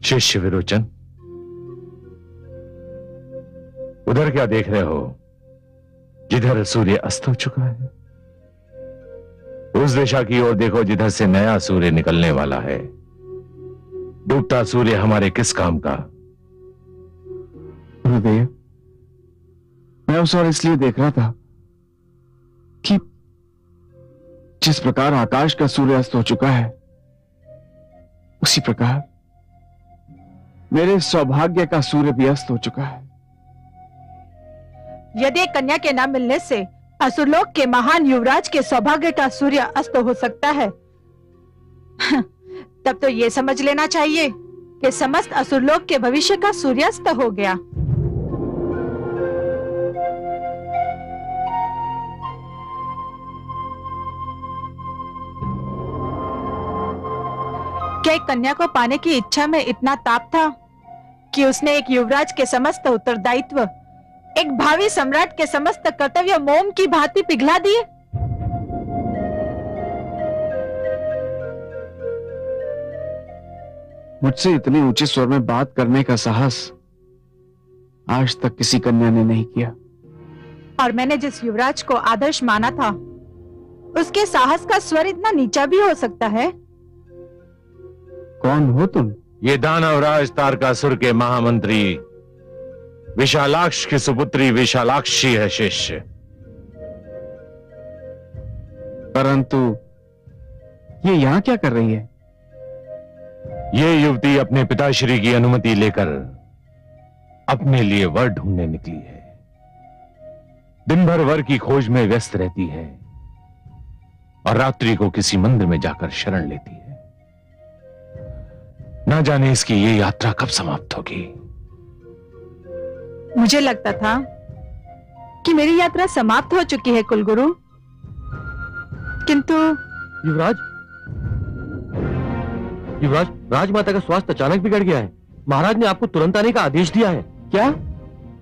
शिष्य विरोचन, उधर क्या देख रहे हो? जिधर सूर्य अस्त हो चुका है, उस दिशा की ओर देखो जिधर से नया सूर्य निकलने वाला है। डूबता सूर्य हमारे किस काम का? गुरुदेव, मैं उस ओर इसलिए देख रहा था कि जिस प्रकार आकाश का सूर्य अस्त हो चुका है, उसी प्रकार मेरे सौभाग्य का सूर्य भी अस्त हो चुका है। यदि कन्या के न मिलने से असुरलोक के महान युवराज के सौभाग्य का सूर्य अस्त हो सकता है, तब तो ये समझ लेना चाहिए कि समस्त असुरलोक के भविष्य का सूर्यास्त हो गया। क्या एक कन्या को पाने की इच्छा में इतना ताप था कि उसने एक युवराज के समस्त उत्तरदायित्व, एक भावी सम्राट के समस्त कर्तव्य मोम की भांति पिघला दिए? मुझसे इतने ऊंचे स्वर में बात करने का साहस आज तक किसी कन्या ने नहीं किया। और मैंने जिस युवराज को आदर्श माना था, उसके साहस का स्वर इतना नीचा भी हो सकता है? कौन हो तुम? ये दानवराज तारकासुर के महामंत्री विशालाक्ष की सुपुत्री विशालाक्षी है शिष्य। परंतु ये यहां क्या कर रही है? ये युवती अपने पिताश्री की अनुमति लेकर अपने लिए वर ढूंढने निकली है। दिन भर वर की खोज में व्यस्त रहती है और रात्रि को किसी मंदिर में जाकर शरण लेती है। ना जाने इसकी ये यात्रा कब समाप्त होगी। मुझे लगता था कि मेरी यात्रा समाप्त हो चुकी है कुलगुरु, किंतु युवराज, राजमाता का स्वास्थ्य अचानक बिगड़ गया है। महाराज ने आपको तुरंत आने का आदेश दिया है। क्या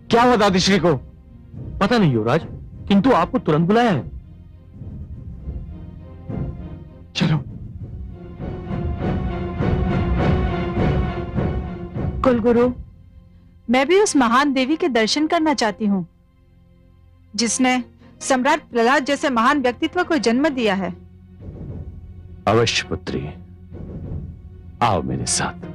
क्या हुआ दादीश्री को? पता नहीं युवराज, किंतु आपको तुरंत बुलाया है। चलो। कुलगुरु, मैं भी उस महान देवी के दर्शन करना चाहती हूँ जिसने सम्राट प्रहलाद जैसे महान व्यक्तित्व को जन्म दिया है। अवश्य पुत्री, आओ मेरे साथ।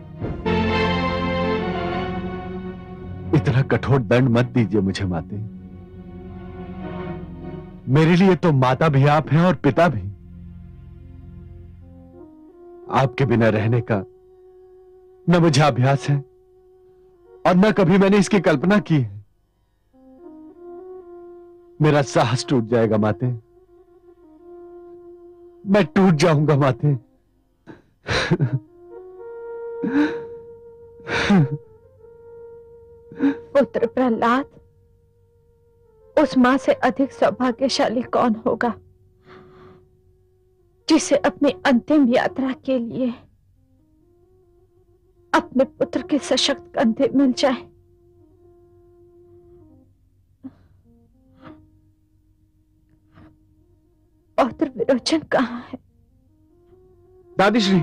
इतना कठोर दंड मत दीजिए मुझे माते। मेरे लिए तो माता भी आप हैं और पिता भी। आपके बिना रहने का न मुझे अभ्यास है और न कभी मैंने इसकी कल्पना की है। मेरा साहस टूट जाएगा माते, मैं टूट जाऊंगा माते। पुत्र प्रहलाद, उस मां से अधिक सौभाग्यशाली कौन होगा जिसे अपनी अंतिम यात्रा के लिए अपने पुत्र के सशक्त कंधे मिल जाए। पौत्र विरोचन कहाँ है? दादीश्री,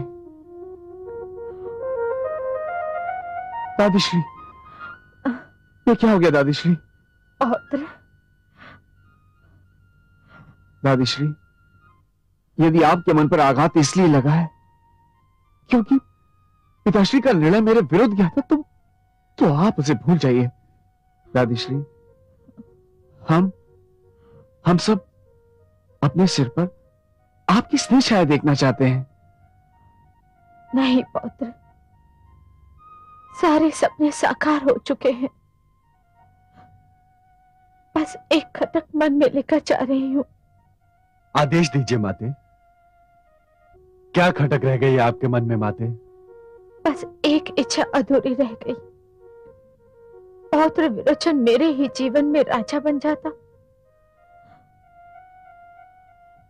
दादीश्री, ये क्या हो गया दादीश्री? पौत्र। दादीश्री, यदि आपके मन पर आघात इसलिए लगा है क्योंकि पिताश्री का निर्णय मेरे विरुद्ध गया था, तो आप उसे भूल जाइए। दादीश्री, हम सब अपने सिर पर आपकी स्नेह छाया देखना चाहते हैं। नहीं पौत्र, सारे सपने साकार हो चुके हैं। बस एक खटक मन में लेकर जा रही हूं। आदेश दीजिए माते, क्या खटक रह गई आपके मन में माते? बस एक इच्छा अधूरी रह गई। पौत्र विरोचन मेरे ही जीवन में राजा बन जाता,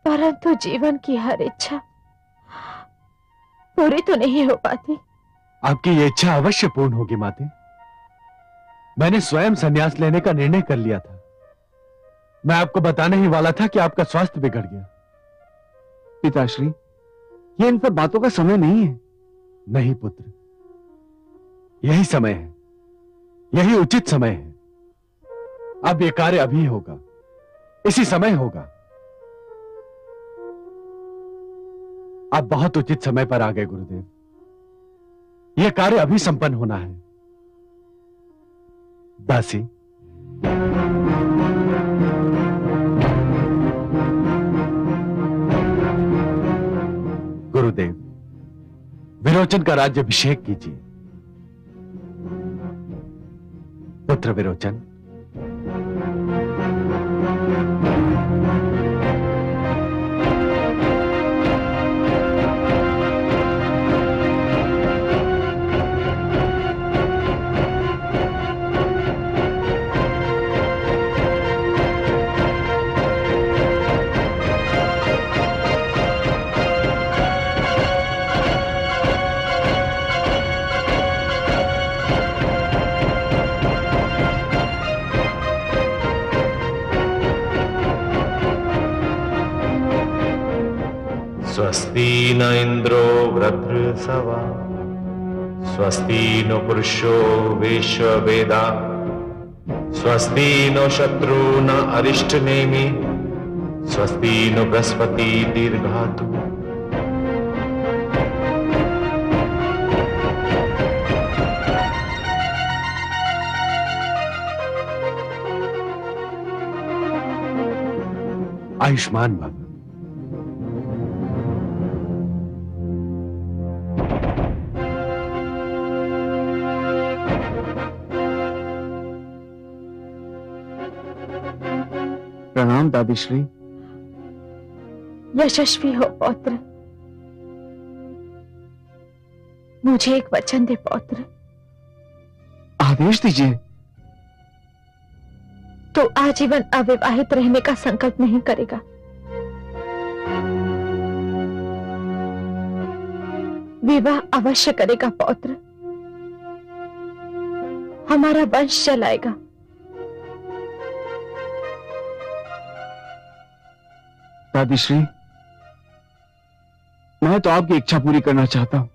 परंतु जीवन की हर इच्छा पूरी तो नहीं हो पाती। आपकी ये इच्छा अवश्य पूर्ण होगी माते। मैंने स्वयं संन्यास लेने का निर्णय कर लिया था। मैं आपको बताने ही वाला था कि आपका स्वास्थ्य बिगड़ गया। पिताश्री, ये इन सब बातों का समय नहीं है। नहीं पुत्र, यही समय है, यही उचित समय है। अब ये कार्य अभी होगा, इसी समय होगा। आप बहुत उचित समय पर आ गए गुरुदेव। यह कार्य अभी संपन्न होना है। दासी, गुरुदेव, विरोचन का राज्याभिषेक कीजिए। पुत्र विरोचन, स्वस्ति न इंद्रो वृद्धसवा स्वस्ति नो पुरुषो विश्ववेदा स्वस्ति नो शत्रु न अरिष्टनेमि स्वस्ति नो बृहस्पति दीर्घातु। आयुष्मान भव। प्रणाम दादीश्री। यशस्वी हो पौत्र। मुझे एक वचन दे पौत्र। आदेश दीजिए। तू आजीवन अविवाहित रहने का संकल्प नहीं करेगा। विवाह अवश्य करेगा पौत्र। हमारा वंश चलाएगा। दादीश्री, मैं तो आपकी इच्छा पूरी करना चाहता हूं,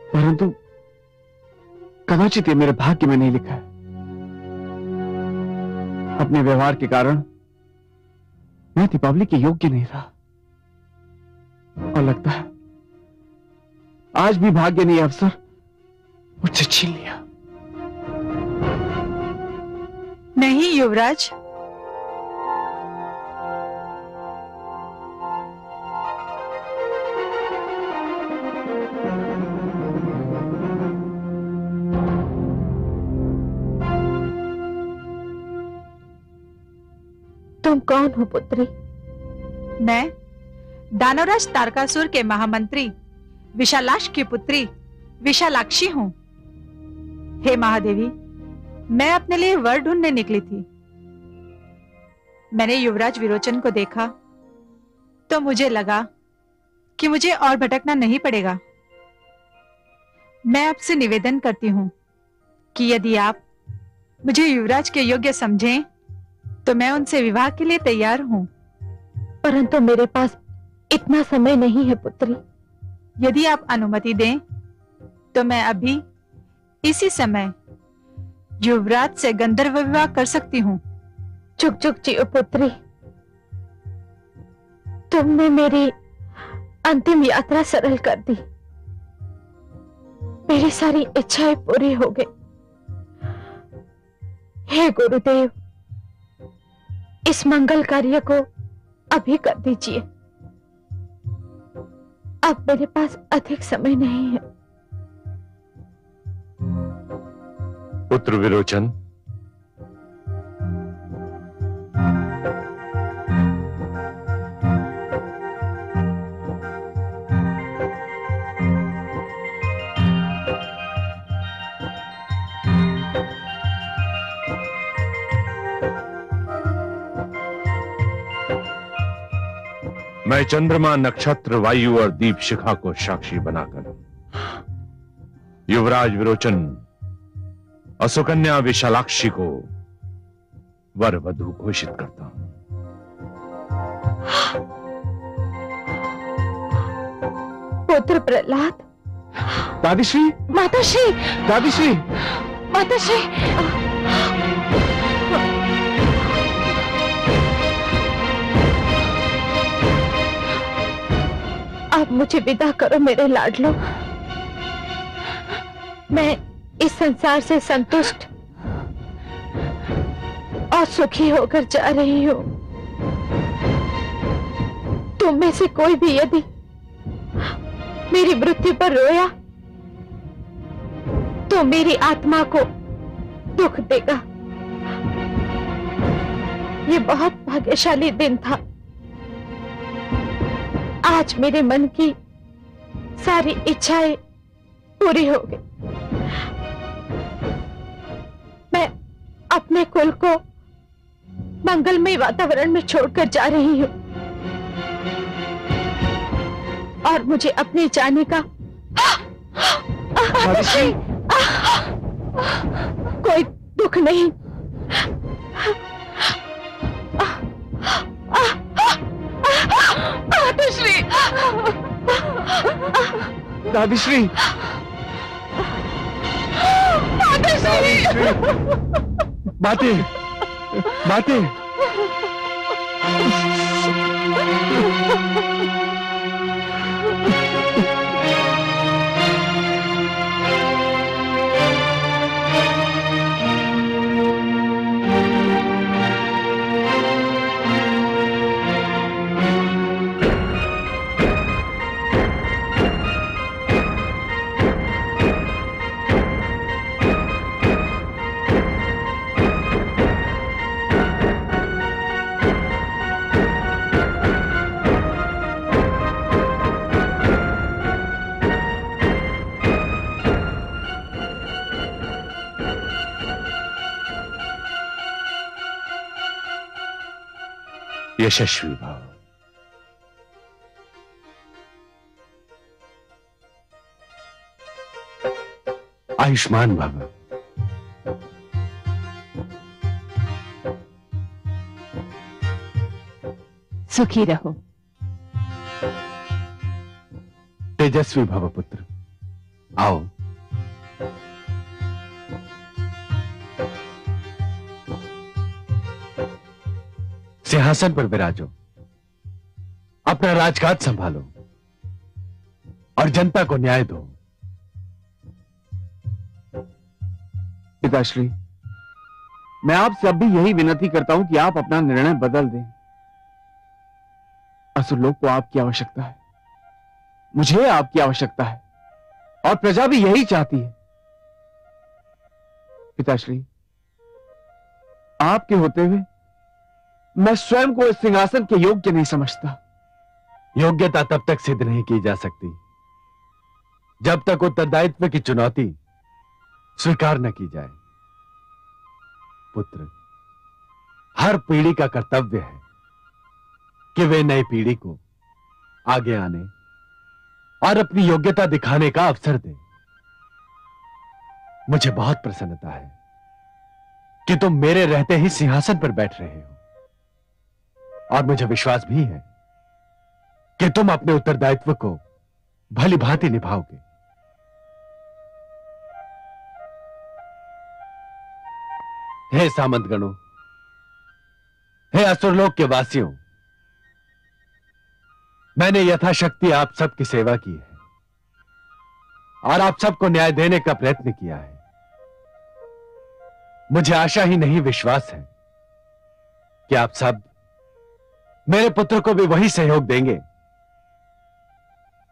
परंतु कदाचित ये मेरे भाग्य में नहीं लिखा है। अपने व्यवहार के कारण मैं दीपावली के योग्य नहीं रहा, और लगता है आज भी भाग्य ने यह अवसर मुझसे छीन लिया। नहीं युवराज, तुम कौन हो पुत्री? मैं दानवराज तारकासुर के महामंत्री विशालाक्ष की पुत्री विशालाक्षी हूँ। हे महादेवी, मैं अपने लिए वर ढूंढने निकली थी। मैंने युवराज विरोचन को देखा तो मुझे लगा कि मुझे और भटकना नहीं पड़ेगा। मैं आपसे निवेदन करती हूँ कि यदि आप मुझे युवराज के योग्य समझें तो मैं उनसे विवाह के लिए तैयार हूँ। परंतु मेरे पास इतना समय नहीं है पुत्री। यदि आप अनुमति दें तो मैं अभी इसी समय युवराज से गंधर्व विवाह कर सकती हूँ। चुक चुक जियो पुत्री। तुमने मेरी अंतिम यात्रा सरल कर दी। मेरी सारी इच्छाएं पूरी हो गई। हे गुरुदेव, इस मंगल कार्य को अभी कर दीजिए। अब मेरे पास अधिक समय नहीं है। पुत्र विरोचन, मैं चंद्रमा, नक्षत्र, वायु और दीप शिखा को साक्षी बनाकर युवराज विरोचन और सुकन्या विशालाक्षी को वर वधू घोषित करता हूं। पुत्र प्रहलाद, दादीश्री, माताश्री, दादीश्री, माताश्री। अब मुझे विदा करो मेरे लाडलो। मैं इस संसार से संतुष्ट और सुखी होकर जा रही हूं। तुम में से कोई भी यदि मेरी मृत्यु पर रोया तो मेरी आत्मा को दुख देगा। ये बहुत भाग्यशाली दिन था। आज मेरे मन की सारी इच्छाएं पूरी हो गई। मैं अपने कुल को मंगलमय वातावरण में छोड़कर जा रही हूं और मुझे अपने जाने का कोई दुख नहीं। माताश्री, दादीश्री, माताश्री, बातें, बातें। यशस्वी भव। आयुष्मान भव। सुखी रहो। तेजस्वी भव पुत्र। आओ। सिंहासन पर विराजो, अपना राजकाज संभालो और जनता को न्याय दो। पिताश्री, मैं आपसे अब भी यही विनती करता हूं कि आप अपना निर्णय बदल दें। असुरलोक को आपकी आवश्यकता है, मुझे आपकी आवश्यकता है और प्रजा भी यही चाहती है। पिताश्री, आपके होते हुए मैं स्वयं को इस सिंहासन के योग्य नहीं समझता। योग्यता तब तक सिद्ध नहीं की जा सकती जब तक उत्तरदायित्व की चुनौती स्वीकार न की जाए। पुत्र, हर पीढ़ी का कर्तव्य है कि वे नई पीढ़ी को आगे आने और अपनी योग्यता दिखाने का अवसर दे। मुझे बहुत प्रसन्नता है कि तुम मेरे रहते ही सिंहासन पर बैठ रहे हो और मुझे विश्वास भी है कि तुम अपने उत्तरदायित्व को भली भांति निभाओगे। हे सामंतगणों, हे असुरलोक के वासियों, मैंने यथाशक्ति आप सबकी सेवा की है और आप सबको न्याय देने का प्रयत्न किया है। मुझे आशा ही नहीं विश्वास है कि आप सब मेरे पुत्र को भी वही सहयोग देंगे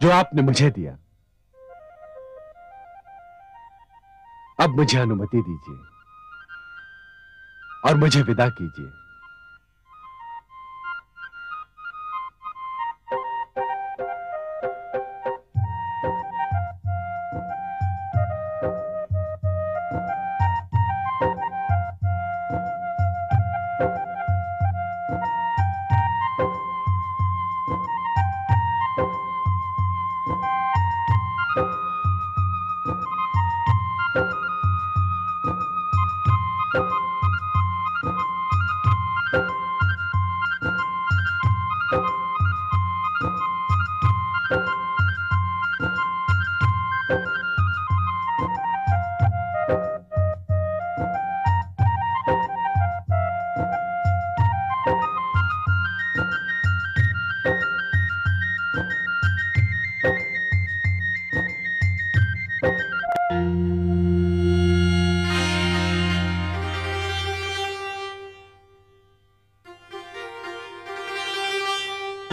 जो आपने मुझे दिया। अब मुझे अनुमति दीजिए और मुझे विदा कीजिए।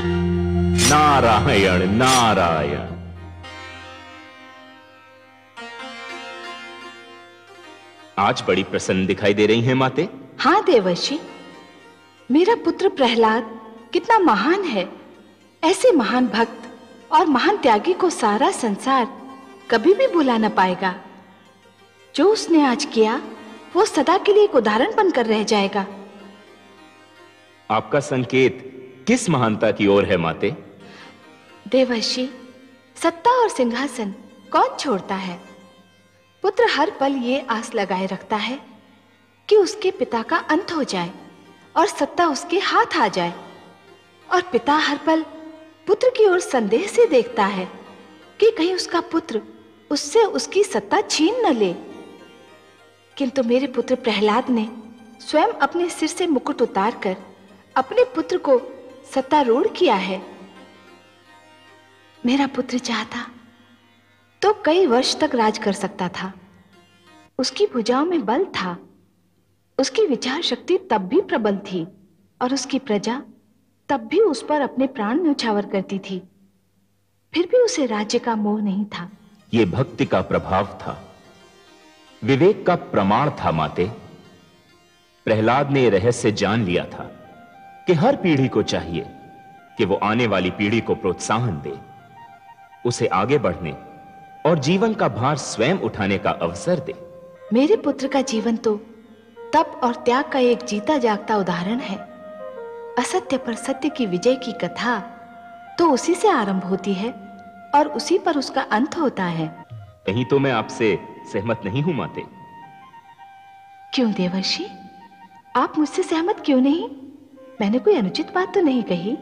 नारायण नारायण। आज बड़ी प्रसन्न दिखाई दे रही हैं माते। हाँ देवर्षि, मेरा पुत्र प्रहलाद कितना महान है। ऐसे महान भक्त और महान त्यागी को सारा संसार कभी भी भुला न पाएगा। जो उसने आज किया वो सदा के लिए एक उदाहरण बनकर रह जाएगा। आपका संकेत किस महानता की ओर है माते? देवर्षि, सत्ता और सिंहासन कौन छोड़ता है? पुत्र हर पल ये आस लगाए रखता है कि उसके पिता का अंत हो जाए और सत्ता उसके हाथ आ जाए, और पिता हर पल पुत्र की ओर संदेह से देखता है कि कहीं उसका पुत्र उससे उसकी सत्ता छीन न ले। किंतु मेरे पुत्र प्रहलाद ने स्वयं अपने सिर से मुकुट उतारकर अपने पुत्र को सत्तारूढ़ किया है। मेरा पुत्र चाहता तो कई वर्ष तक राज कर सकता था। उसकी भुजाओं में बल था, उसकी विचार शक्ति तब भी प्रबल थी, और उसकी प्रजा तब भी उस पर अपने प्राण न्यौछावर करती थी। फिर भी उसे राज्य का मोह नहीं था। ये भक्ति का प्रभाव था, विवेक का प्रमाण था माते। प्रहलाद ने रहस्य जान लिया था कि हर पीढ़ी को चाहिए कि वो आने वाली पीढ़ी को प्रोत्साहन दे, उसे आगे बढ़ने और जीवन का भार स्वयं उठाने का अवसर दे। मेरे पुत्र का जीवन तो तप और त्याग का एक जीता जागता उदाहरण है। असत्य पर सत्य की विजय की कथा तो उसी से आरंभ होती है और उसी पर उसका अंत होता है। कहीं तो मैं आपसे सहमत नहीं हूं माते। क्यों देवर्षि, आप मुझसे सहमत क्यों नहीं? मैंने कोई अनुचित बात तो नहीं कही।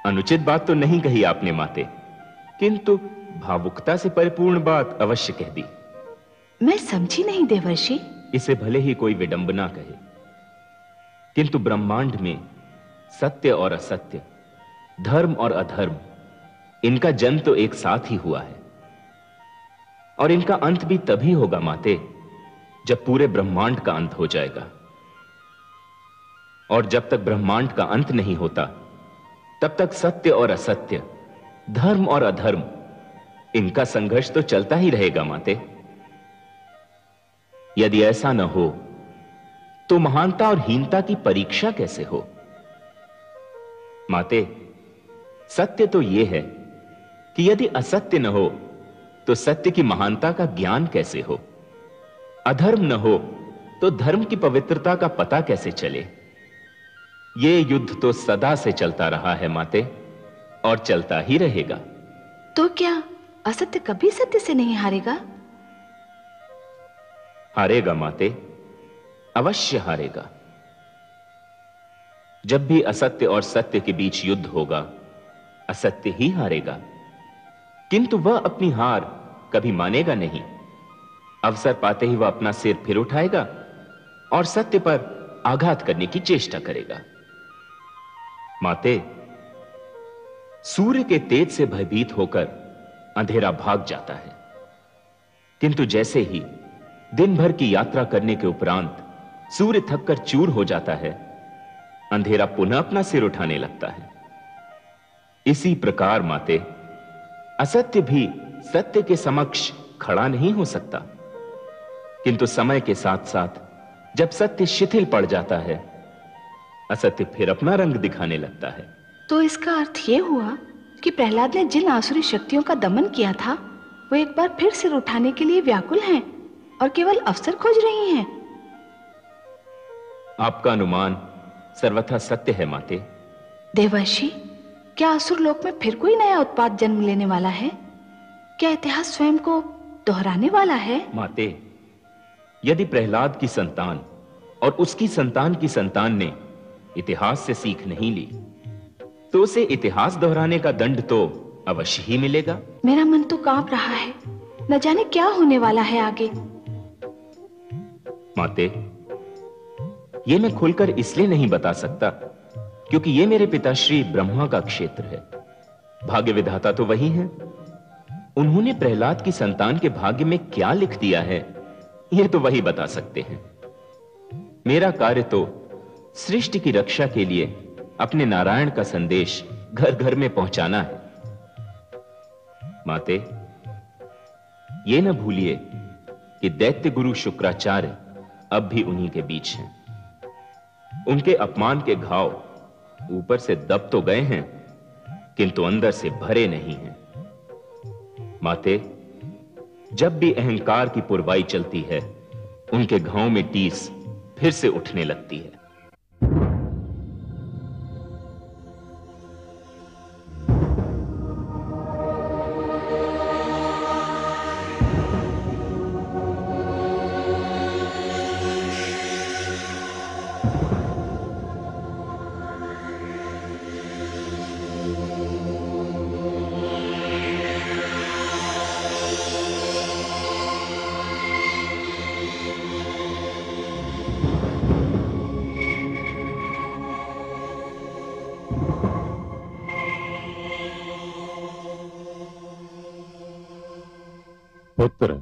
अनुचित बात तो नहीं कही आपने माते, किंतु भावुकता से परिपूर्ण बात अवश्य कह दी। मैं समझी नहीं देवर्षि। इसे भले ही कोई विडंबना कहे, किंतु ब्रह्मांड में सत्य और असत्य, धर्म और अधर्म, इनका जन्म तो एक साथ ही हुआ है, और इनका अंत भी तभी होगा माते जब पूरे ब्रह्मांड का अंत हो जाएगा। और जब तक ब्रह्मांड का अंत नहीं होता तब तक सत्य और असत्य, धर्म और अधर्म, इनका संघर्ष तो चलता ही रहेगा माते। यदि ऐसा न हो तो महानता और हीनता की परीक्षा कैसे हो? माते, सत्य तो यह है कि यदि असत्य न हो तो सत्य की महानता का ज्ञान कैसे हो? अधर्म न हो तो धर्म की पवित्रता का पता कैसे चले? यह युद्ध तो सदा से चलता रहा है माते, और चलता ही रहेगा। तो क्या असत्य कभी सत्य से नहीं हारेगा? हारेगा माते, अवश्य हारेगा। जब भी असत्य और सत्य के बीच युद्ध होगा, असत्य ही हारेगा, किंतु वह अपनी हार कभी मानेगा नहीं। अवसर पाते ही वह अपना सिर फिर उठाएगा और सत्य पर आघात करने की चेष्टा करेगा। माते, सूर्य के तेज से भयभीत होकर अंधेरा भाग जाता है, किंतु जैसे ही दिन भर की यात्रा करने के उपरांत सूर्य थककर चूर हो जाता है, अंधेरा पुनः अपना सिर उठाने लगता है। इसी प्रकार माते, असत्य भी सत्य के समक्ष खड़ा नहीं हो सकता, किंतु समय के साथ साथ जब सत्य शिथिल पड़ जाता है, असत्य फिर अपना रंग दिखाने लगता है। तो इसका अर्थ यह हुआ कि प्रहलाद ने जिन आसुरी शक्तियों का दमन किया था वो एक बार फिर सिर उठाने के लिए व्याकुल हैं और केवल अवसर खोज रही हैं। आपका अनुमान सर्वथा सत्य है माते। देवर्षि, क्या असुर लोक में फिर कोई नया उत्पात जन्म लेने वाला है? क्या इतिहास स्वयं को दोहराने वाला है? माते, यदि प्रहलाद की संतान और उसकी संतान की संतान ने इतिहास से सीख नहीं ली तो उसे इतिहास दोहराने का दंड तो अवश्य ही मिलेगा। मेरा मन तो कांप रहा है, न जाने क्या होने वाला है आगे। माते, ये मैं खुलकर इसलिए नहीं बता सकता क्योंकि ये मेरे पिताश्री ब्रह्मा का क्षेत्र है। भाग्य विधाता तो वही हैं। उन्होंने प्रहलाद की संतान के भाग्य में क्या लिख दिया है, ये तो वही बता सकते हैं। मेरा कार्य तो सृष्टि की रक्षा के लिए अपने नारायण का संदेश घर घर में पहुंचाना है। माते, ये न भूलिए कि दैत्य गुरु शुक्राचार्य अब भी उन्हीं के बीच हैं। उनके अपमान के घाव ऊपर से दब तो गए हैं, किंतु अंदर से भरे नहीं हैं। माते, जब भी अहंकार की पुरवाई चलती है, उनके घावों में टीस फिर से उठने लगती है। पुत्र,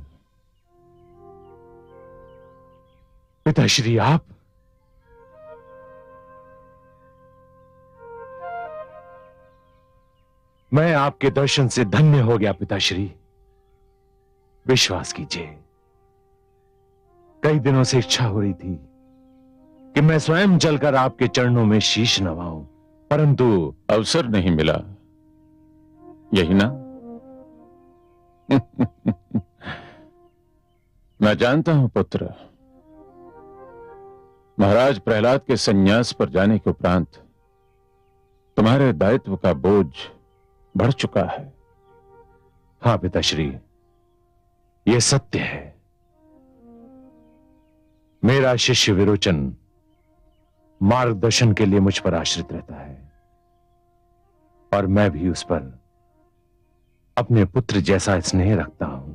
पिताश्री आप? मैं आपके दर्शन से धन्य हो गया पिताश्री। विश्वास कीजिए, कई दिनों से इच्छा हो रही थी कि मैं स्वयं चलकर आपके चरणों में शीश नवाऊं, परंतु अवसर नहीं मिला, यही ना? मैं जानता हूं पुत्र, महाराज प्रहलाद के संन्यास पर जाने के उपरांत तुम्हारे दायित्व का बोझ बढ़ चुका है। हां पिताश्री, यह सत्य है। मेरा शिष्य विरोचन मार्गदर्शन के लिए मुझ पर आश्रित रहता है और मैं भी उस पर अपने पुत्र जैसा स्नेह रखता हूं।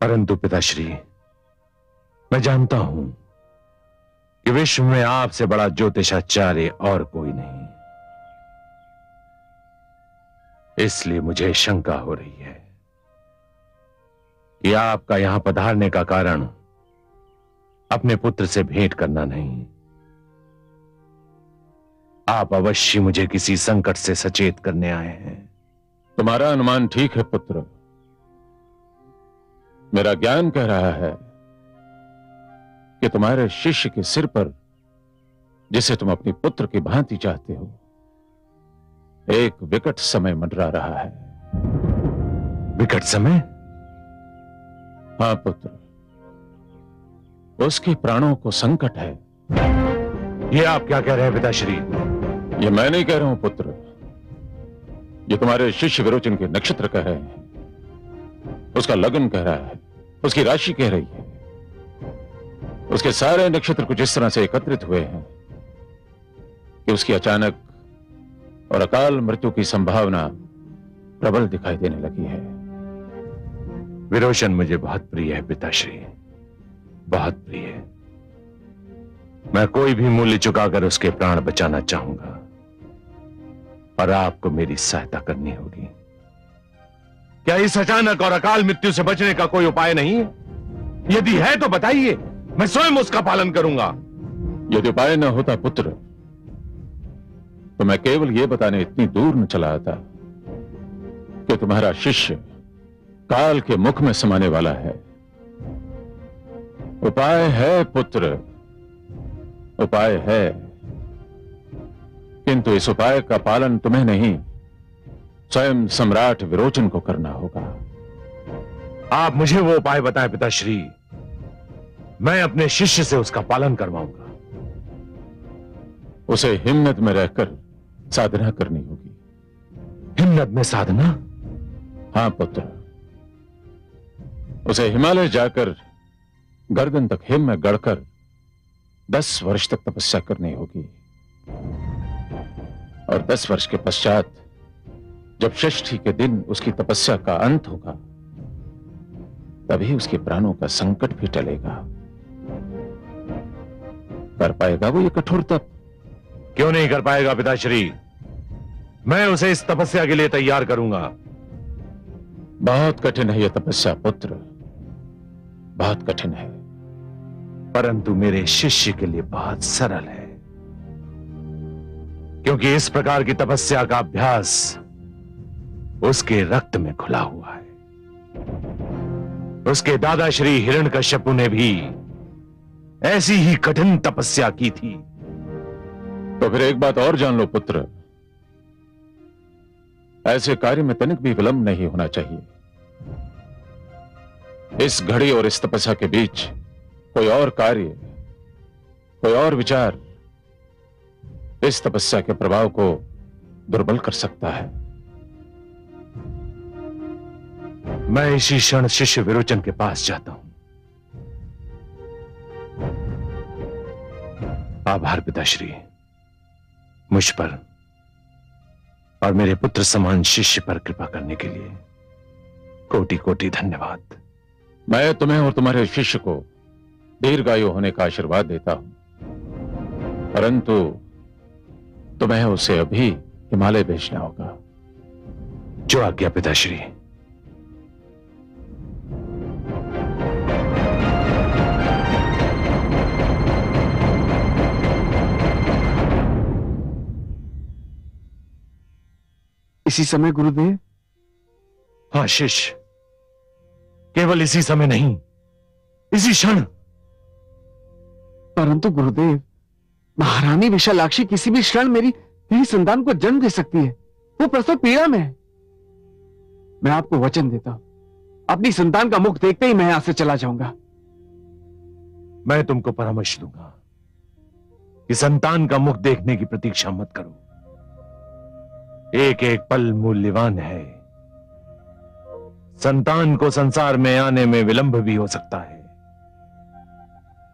परंतु पिताश्री, मैं जानता हूं कि विश्व में आपसे बड़ा ज्योतिषाचार्य और कोई नहीं, इसलिए मुझे शंका हो रही है कि आपका यहां पधारने का कारण अपने पुत्र से भेंट करना नहीं। आप अवश्य मुझे किसी संकट से सचेत करने आए हैं। तुम्हारा अनुमान ठीक है पुत्र। मेरा ज्ञान कह रहा है कि तुम्हारे शिष्य के सिर पर, जिसे तुम अपने पुत्र की भांति चाहते हो, एक विकट समय मंडरा रहा है। विकट समय? हां पुत्र, उसके प्राणों को संकट है। ये आप क्या कह रहे हैं पिताश्री? ये मैं नहीं कह रहा हूं पुत्र, ये तुम्हारे शिष्य विरोचन के नक्षत्र कह रहे हैं। उसका लगन कह रहा है, उसकी राशि कह रही है। उसके सारे नक्षत्र कुछ इस तरह से एकत्रित हुए हैं कि उसकी अचानक और अकाल मृत्यु की संभावना प्रबल दिखाई देने लगी है। विरोचन मुझे बहुत प्रिय है पिताश्री, बहुत प्रिय। मैं कोई भी मूल्य चुकाकर उसके प्राण बचाना चाहूंगा, और आपको मेरी सहायता करनी होगी। क्या इस अचानक और अकाल मृत्यु से बचने का कोई उपाय नहीं है? यदि है तो बताइए, मैं स्वयं उसका पालन करूंगा। यदि उपाय न होता पुत्र, तो मैं केवल यह बताने इतनी दूर न चला आता कि तुम्हारा शिष्य काल के मुख में समाने वाला है। उपाय है पुत्र, उपाय है, किंतु इस उपाय का पालन तुम्हें नहीं, स्वयं सम्राट विरोचन को करना होगा। आप मुझे वो उपाय बताएं पिताश्री, मैं अपने शिष्य से उसका पालन करवाऊंगा। उसे हिम्मत में रहकर साधना करनी होगी। हिम्मत में साधना? हां पुत्र, उसे हिमालय जाकर गर्दन तक हिम में गड़कर 10 वर्ष तक तपस्या करनी होगी, और 10 वर्ष के पश्चात जब षष्ठी के दिन उसकी तपस्या का अंत होगा, तभी उसके प्राणों का संकट भी टलेगा। कर पाएगा वो ये कठोर तप? क्यों नहीं कर पाएगा पिताश्री? मैं उसे इस तपस्या के लिए तैयार करूंगा। बहुत कठिन है यह तपस्या पुत्र, बहुत कठिन है। परंतु मेरे शिष्य के लिए बहुत सरल है। क्योंकि इस प्रकार की तपस्या का अभ्यास उसके रक्त में खुला हुआ है। उसके दादा श्री हिरण्यकश्यपु ने भी ऐसी ही कठिन तपस्या की थी। तो फिर एक बात और जान लो पुत्र, ऐसे कार्य में तनिक भी विलंब नहीं होना चाहिए। इस घड़ी और इस तपस्या के बीच कोई और कार्य, कोई और विचार इस तपस्या के प्रभाव को दुर्बल कर सकता है। मैं इसी क्षण शिष्य विरोचन के पास जाता हूं। आभार पिताश्री, मुझ पर और मेरे पुत्र समान शिष्य पर कृपा करने के लिए कोटि कोटि धन्यवाद। मैं तुम्हें और तुम्हारे शिष्य को दीर्घायु होने का आशीर्वाद देता हूं, परंतु तुम्हें उसे अभी हिमालय भेजना होगा। जो आज्ञा पिताश्री। इसी समय गुरुदेव? हाँ शिष्य, केवल इसी समय नहीं, इसी क्षण। परंतु गुरुदेव, महारानी विशालाक्षी किसी भी क्षण मेरी संतान को जन्म दे सकती है। वो प्रसव पीड़ा में है। मैं आपको वचन देता हूं, अपनी संतान का मुख देखते ही मैं यहां से चला जाऊंगा। मैं तुमको परामर्श दूंगा कि संतान का मुख देखने की प्रतीक्षा मत करो। एक एक पल मूल्यवान है। संतान को संसार में आने में विलंब भी हो सकता है,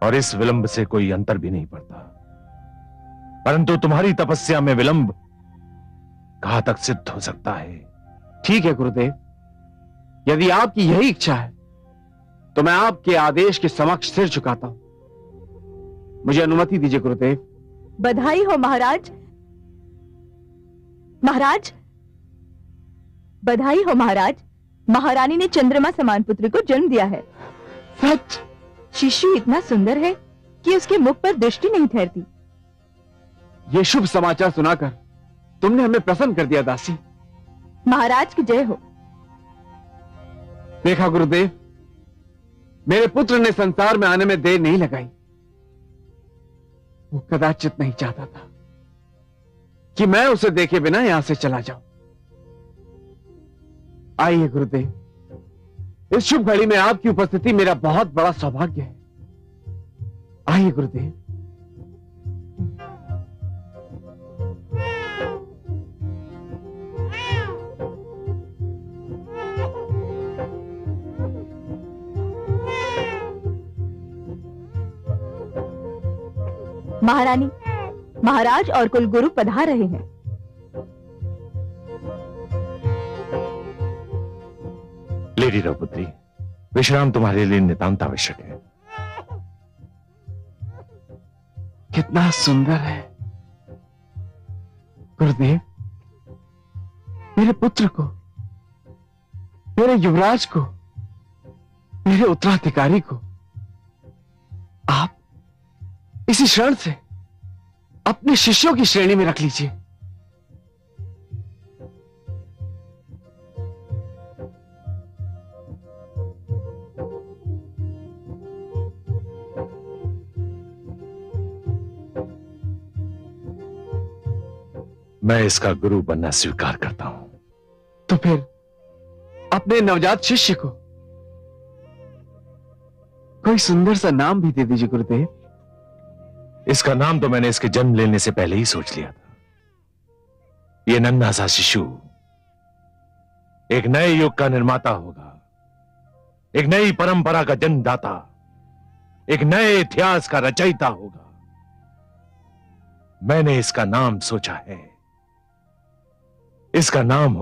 और इस विलंब से कोई अंतर भी नहीं पड़ता। परंतु तुम्हारी तपस्या में विलंब घातक सिद्ध हो सकता है। ठीक है गुरुदेव, यदि आपकी यही इच्छा है तो मैं आपके आदेश के समक्ष सिर झुकाता हूं। मुझे अनुमति दीजिए गुरुदेव। बधाई हो महाराज। महाराज, बधाई हो महाराज। महारानी ने चंद्रमा समान पुत्र को जन्म दिया है। सच? शिशु इतना सुंदर है कि उसके मुख पर दृष्टि नहीं ठहरती। ये शुभ समाचार सुनाकर तुमने हमें प्रसन्न कर दिया दासी। महाराज की जय हो। देखा गुरुदेव, मेरे पुत्र ने संसार में आने में देर नहीं लगाई। वो कदाचित नहीं चाहता था कि मैं उसे देखे बिना यहां से चला जाऊं। आइए गुरुदेव, इस शुभ घड़ी में आपकी उपस्थिति मेरा बहुत बड़ा सौभाग्य है। आइए गुरुदेव। महारानी, महाराज और कुलगुरु पधार रहे हैं। लेडी रहो पुत्री, विश्राम तुम्हारे लिए नितांत आवश्यक है। कितना सुंदर है गुरुदेव। मेरे पुत्र को, मेरे युवराज को, मेरे उत्तराधिकारी को आप इसी क्षण से अपने शिष्यों की श्रेणी में रख लीजिए। मैं इसका गुरु बनना स्वीकार करता हूं। तो फिर अपने नवजात शिष्य को कोई सुंदर सा नाम भी दे दीजिए गुरुदेव। इसका नाम तो मैंने इसके जन्म लेने से पहले ही सोच लिया था। यह नन्हा सा शिशु एक नए युग का निर्माता होगा, एक नई परंपरा का जन्मदाता, एक नए इतिहास का रचयिता होगा। मैंने इसका नाम सोचा है। इसका नाम हो